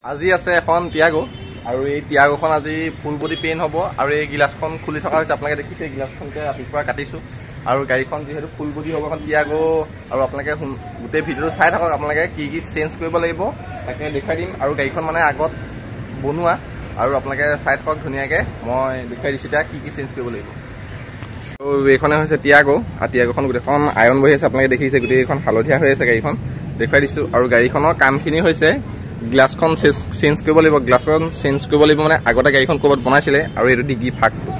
আজি আছে এখন টিয়াগো আৰু এই টিয়াগোখন আজি ফুল বডি পেইণ্ট হ'ব আৰু এই গিলাছখন খুলি থকা হৈছে আপোনালোকে দেখিছে এই গিলাছখনকে ৰাতিপুৱা কাটিছোঁ আৰু গাড়ীখন যিহেতু ফুল বডি হ'ব এখন টিয়াগো আৰু আপোনালোকে গোটেই ভিডিঅ'টো চাই থাকক আপোনালোকে কি কি চেঞ্জ কৰিব লাগিব তাকে দেখাই দিম আৰু গাড়ীখন মানে আগত বনোৱা আৰু আপোনালোকে চাই থাকক ধুনীয়াকৈ মই দেখাই দিছোঁ এতিয়া কি কি চেঞ্জ কৰিব লাগিব তো এইখনে হৈছে টিয়াগো আৰু টিয়াগোখন গোটেইখন আইৰণ বহি আছে আপোনালোকে দেখিছে গোটেইখন হালধীয়া হৈ আছে গাড়ীখন দেখুৱাই দিছোঁ আৰু গাড়ীখনৰ কামখিনি হৈছে গ্লাছখন চেঞ্জ কৰিব লাগিব গ্লাছখন চেঞ্জ কৰিব লাগিব মানে আগতে গাড়ীখন ক'ৰবাত বনাইছিলে আৰু এইটো ডিগি ফাকটো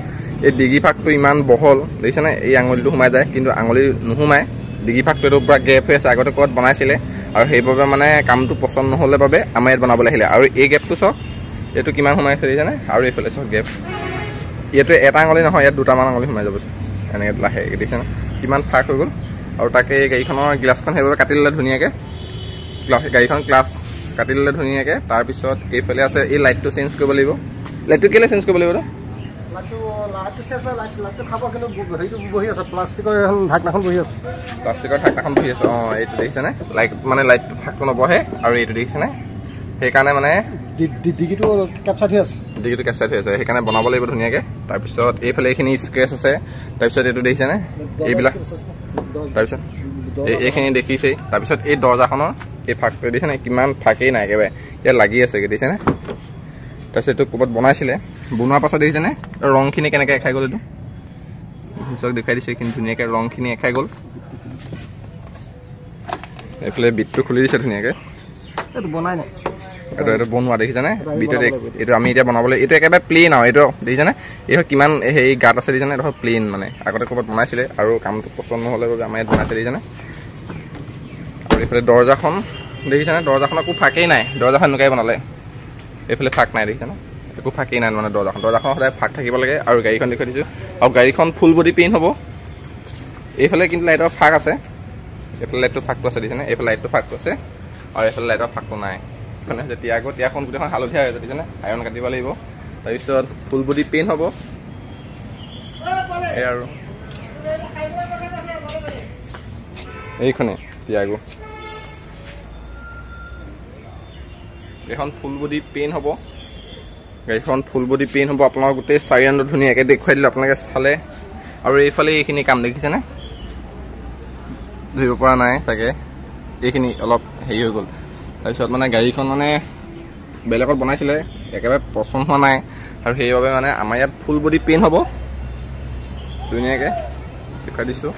এই ডিগি ফাকটো ইমান বহল দেখিছেনে এই আঙুলিটো সোমাই যায় কিন্তু আঙুলি নোসোমায় ডিগি ফাকটো এইটো পূৰা গেপ হৈ আছে আগতে ক'ৰবাত বনাইছিলে আৰু সেইবাবে মানে কামটো পচন্দ নহ'লে বাবে আমাৰ ইয়াত বনাবলৈ আহিলে আৰু এই গেপটো চাওক এইটো কিমান সোমাই আছে দেখিছেনে আৰু এইফালে চাওক গেপ এইটো এটা আঙুলি নহয় ইয়াত দুটামান আঙুলি সোমাই যাব এনেকৈ লাহেকৈ দেখিছেনে কিমান ফাক হৈ গ'ল আৰু তাকে এই গাড়ীখনৰ গ্লাছখন সেইবাবে কাটি ল'লে ধুনীয়াকৈ গাড়ীখন গ্লাছ কাটি ল'লে ধুনীয়াকৈ তাৰপিছত এইফালে আছে এই লাইটটো চেঞ্জ কৰিব লাগিব লাইটটো কেলৈ চেঞ্জ কৰিব লাগিব প্লাষ্টিকৰ ঢাকনাখন বহি আছে অঁ এইটো দেখিছেনে লাইট মানে লাইটটো ফাকটো নবহে আৰু এইটো দেখিছেনে সেইকাৰণে মানে ডিগিটো কেপচাৰ হৈ আছে সেইকাৰণে বনাব লাগিব ধুনীয়াকৈ তাৰপিছত এইফালে এইখিনি স্ক্ৰেচ আছে তাৰপিছত এইটো দেখিছেনে এইবিলাক তাৰপিছত এইখিনি দেখিছেই তাৰপিছত এই দৰ্জাখনৰ এই ফাকটো দেখিছেনে কিমান ফাকেই নাই একেবাৰে ইয়াত লাগি আছে দেখিছেনে তাৰপিছত এইটো ক'ৰবাত বনাইছিলে বনোৱাৰ পাছত দেখিছেনে ৰংখিনি কেনেকৈ খাই গ'ল এইটো চক দেখাই দিছে এইখিনি ধুনীয়াকৈ ৰংখিনি খাই গ'ল এইফালে বিটটো খুলি দিছে ধুনীয়াকৈ এইটো বনাই নাই এইটো বনোৱা দেখিছেনে বিটত এইটো আমি এতিয়া বনাবলৈ এইটো একেবাৰে প্লেইন আৰু এইটো দেখিছেনে এইটো কিমান হেৰি গাঁত আছে দেখিছেনে এইটো প্লেইন মানে আগতে ক'ৰবাত বনাইছিলে আৰু কামটো পচন্দ নহ'লে বাবে আমাৰ ইয়াত বনাইছে দেখিছেনে আৰু এইফালে দৰ্জাখন দেখিছেনে দৰ্জাখন একো ফাকেই নাই দৰ্জাখন এনেকুৱাই বনালে এইফালে ফাক নাই দেখিছেনে একো ফাকেই নাই মানে দৰ্জাখন সদায় ফাক থাকিব লাগে আৰু গাড়ীখন দেখুৱাই দিছোঁ আৰু গাড়ীখন ফুল বডি পেইণ্ট হ'ব এইফালে কিন্তু লাইটৰ ফাক আছে এইফালে লাইটটো ফাকটো আছে দেখিছেনে এইফালে লাইটটো ফাকটো আছে আৰু এইফালে লাইটৰ ফাকটো নাই মানে যে টিয়াখন গোটেইখন হালধীয়া হৈ আছে দেখিছেনে আইৰণ কাটিব লাগিব তাৰপিছত ফুল বডি পেইণ্ট হ'ব এই আৰু এইখনে টিয়াগো এইখন ফুল বডি পেইণ্ট হ'ব গাড়ীখন ফুল বডি পেইণ্ট হ'ব আপোনালোকৰ গোটেই চাৰি আণ্ডত ধুনীয়াকৈ দেখুৱাই দিলোঁ আপোনালোকে চালে আৰু এইফালে এইখিনি কাম দেখিছেনে ধৰিব পৰা নাই চাগে এইখিনি অলপ হেৰি হৈ গ'ল তাৰপিছত মানে গাড়ীখন মানে বেলেগত বনাইছিলে একেবাৰে পচন্দ হোৱা নাই আৰু সেইবাবে মানে আমাৰ ইয়াত ফুল বডি পেইণ্ট হ'ব ধুনীয়াকৈ দেখুৱাই দিছোঁ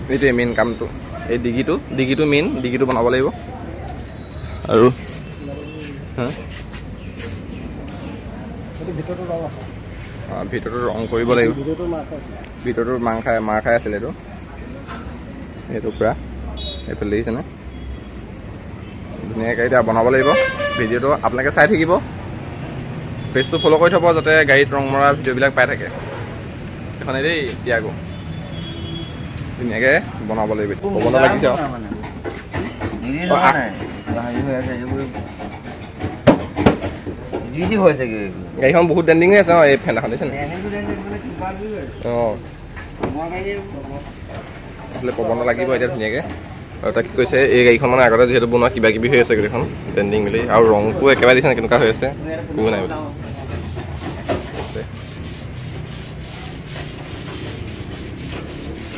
এইটোৱে মেইন কামটো এই ডিগিটো মেইন ডিগিটো বনাব লাগিব আৰু ভিতৰটো ৰং কৰিব লাগিব ভিতৰটো মাৰ খাই আছিলে এইটো পূৰা এইফালে দেখিছেনে ধুনীয়াকৈ এতিয়া বনাব লাগিব ভিডিঅ'টো আপোনালোকে চাই থাকিব পেজটো ফ'ল' কৰি থ'ব যাতে গাড়ীত ৰং মৰা ভিডিঅ'বিলাক পাই থাকে এইখনে দেই টিয়াগো ধুনীয়াকৈ বনাব লাগিব ক'বলৈ লাগিছে গাড়ীখন বহুত ডেণ্ডিং হৈ আছে অঁ এই ফেন এখন দিছে অঁ পবন লাগিব এতিয়া ধুনীয়াকৈ আৰু তাক কৈছে এই গাড়ীখন মানে আগতে যিহেতু বনোৱা কিবা কিবি হৈ আছে গাড়ীখন ডেণ্ডিং মিলি আৰু ৰংটো একেবাৰে দিছে কেনেকুৱা হৈ আছে একো নাই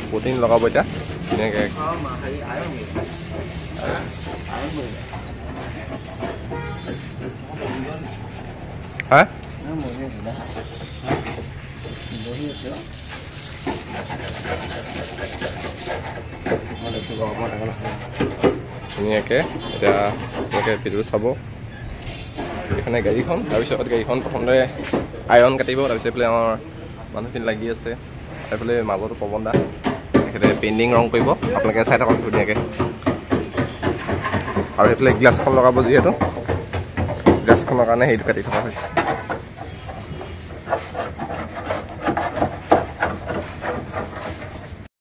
প্ৰটিন লগাব এতিয়া ধুনীয়াকৈ হা ধুনীয়াকৈ এতিয়া এনেকৈ ভিডিঅ' চাব এইখনে গাড়ীখন তাৰপিছত গাড়ীখন প্ৰথমতে আইৰণ কাটিব তাৰপিছত এইফালে আমাৰ মানুহখিনি লাগি আছে এইফালে মাজতো পৱন দা তেখেতে পেইণ্টিং ৰং কৰিব আপোনালোকে চাই থাকক ধুনীয়াকৈ আৰু এইফালে গ্লাছখন লগাব যিহেতু গ্লাছখনৰ কাৰণে সেইটো কাটি থকা হৈছে